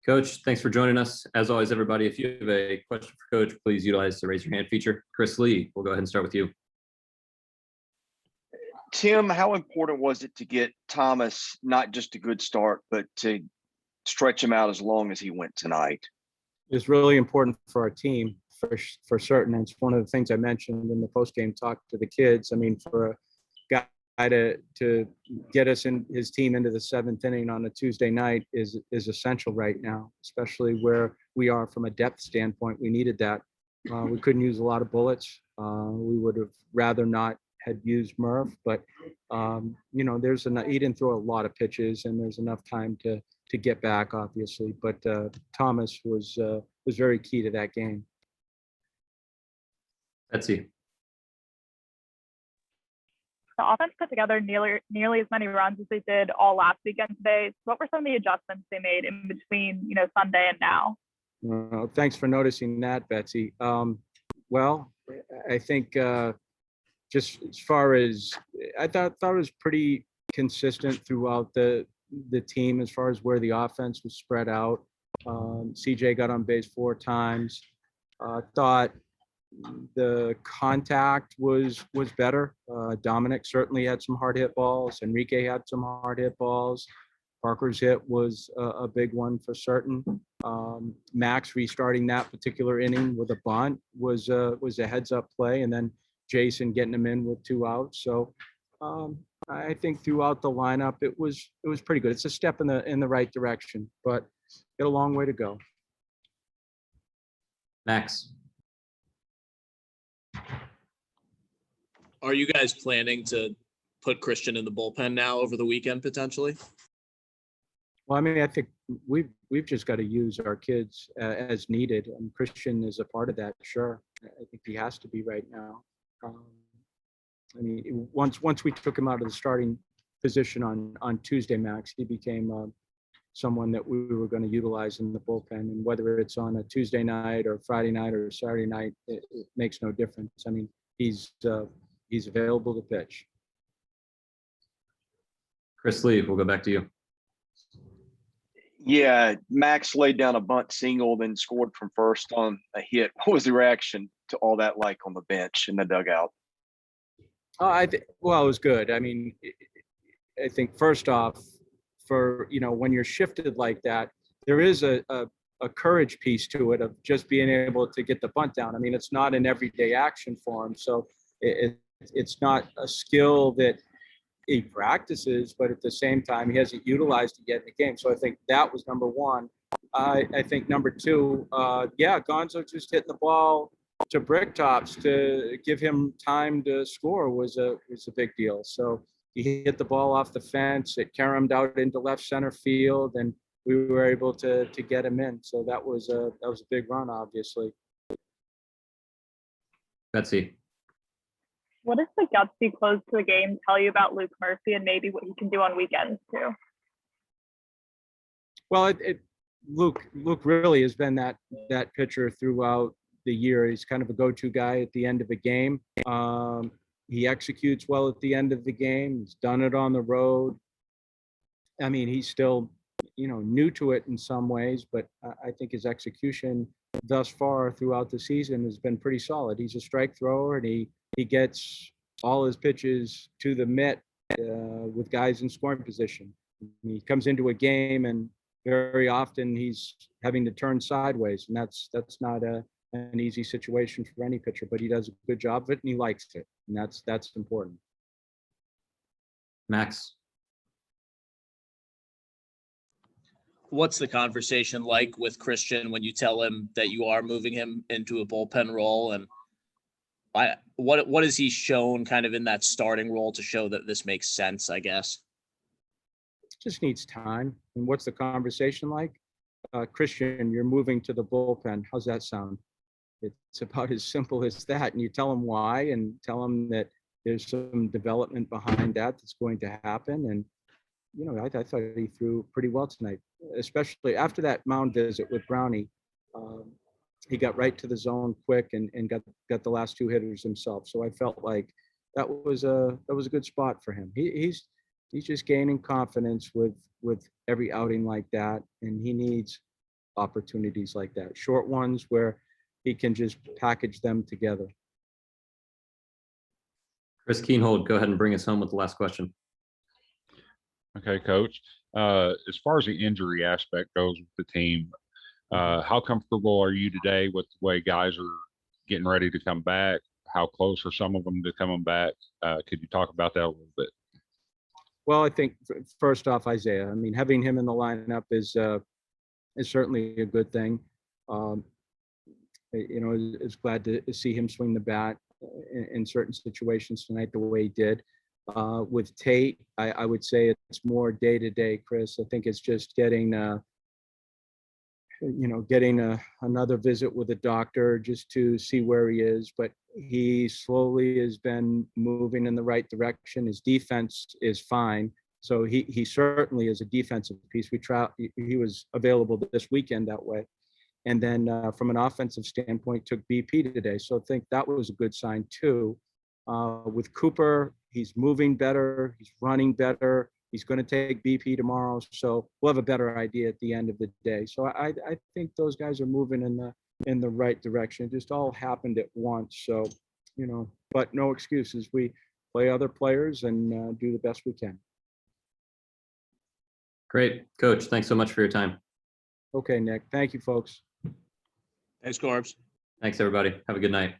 Coach, thanks for joining us. As always, everybody, if you have a question for Coach, please utilize the raise your hand feature. Chris Lee, we'll go ahead and start with you. Tim, how important was it to get Thomas not just a good start, but to stretch him out as long as he went tonight? It's really important for our team, for certain. And it's one of the things I mentioned in the post-game talk to the kids. I mean, for a guy to get us in his team into the seventh inning on a Tuesday night is essential right now, especially where we are from a depth standpoint. We needed that. We couldn't use a lot of bullets. We would have rather not had used Murph, but you know, he didn't throw a lot of pitches, and there's enough time to get back, obviously. But Thomas was very key to that game. Betsy. The offense put together nearly as many runs as they did all last weekend today. What were some of the adjustments they made in between, Sunday and now? Thanks for noticing that, Betsy. Well, I think just as far as I thought it was pretty consistent throughout the team as far as where the offense was spread out. CJ got on base 4 times. Thought the contact was better. Dominic certainly had some hard hit balls. Enrique had some hard hit balls. Parker's hit was a big one for certain. Max restarting that particular inning with a bunt was a heads up play, and then Jason getting him in with 2 outs. So I think throughout the lineup it was pretty good. It's a step in the right direction, but got a long way to go. Max. Are you guys planning to put Christian in the bullpen now over the weekend potentially? Well, I mean, I think we've just got to use our kids as needed, and Christian is a part of that. Sure, I think he has to be right now. I mean, once we took him out of the starting position on Tuesday, Max, he became someone that we were going to utilize in the bullpen, and whether it's on a Tuesday night or Friday night or Saturday night, it makes no difference. I mean, he's available to pitch. Chris Lee, we'll go back to you. Yeah, Max laid down a bunt single, then scored from first on a hit. What was the reaction to all that like on the bench in the dugout? Well, it was good. I mean, I think first off, for when you're shifted like that, there is a courage piece to it of just being able to get the bunt down. I mean, it's not an everyday action for him, so it's not a skill that he practices, but at the same time, he hasn't utilized to get in the game. So I think that was number one. I think number two, Gonzo just hitting the ball to brick tops to give him time to score was a big deal. So he hit the ball off the fence. It caromed out into left center field, and we were able to get him in. So that was a big run, obviously. Betsy. What does the gutsy close to the game tell you about Luke Murphy and maybe what he can do on weekends too? Well, Luke really has been that pitcher throughout the year. He's kind of a go-to guy at the end of a game. He executes well at the end of the game. He's done it on the road. I mean, he's still, new to it in some ways, but I think his execution thus far throughout the season has been pretty solid. He's a strike thrower, and he gets all his pitches to the mitt with guys in scoring position. He comes into a game, and very often he's having to turn sideways, and that's not an easy situation for any pitcher, but he does a good job of it, and he likes it, and that's important. Max. What's the conversation like with Christian when you tell him that you are moving him into a bullpen role, and what has he shown kind of in that starting role to show that this makes sense, I guess? Just needs time. And what's the conversation like? Christian, you're moving to the bullpen. How's that sound? It's about as simple as that. And you tell him why, and tell him that there's some development behind that's going to happen. And, I thought he threw pretty well tonight, especially after that mound visit with Brownie. He got right to the zone quick and got the last 2 hitters himself. So I felt like that was a good spot for him. He's just gaining confidence with every outing like that, and he needs opportunities like that, short ones where he can just package them together. Chris Keenhold, go ahead and bring us home with the last question. Okay, Coach. As far as the injury aspect goes with the team, how comfortable are you today with the way guys are getting ready to come back? How close are some of them to coming back? Could you talk about that a little bit? Well, I think first off, Isaiah, I mean, having him in the lineup is certainly a good thing. Is glad to see him swing the bat in certain situations tonight the way he did. With Tate, I would say it's more day to day, Chris. I think it's just getting another visit with a doctor just to see where he is. But he slowly has been moving in the right direction. His defense is fine. So he certainly is a defensive piece. He was available this weekend that way. And then from an offensive standpoint, took BP today. So I think that was a good sign too. With Cooper, he's moving better. He's running better. He's going to take BP tomorrow. So we'll have a better idea at the end of the day. So I think those guys are moving in the right direction. It just all happened at once. So, but no excuses. We play other players and do the best we can. Great. Coach, thanks so much for your time. Okay, Nick. Thank you, folks. Thanks, Corbs. Thanks, everybody. Have a good night.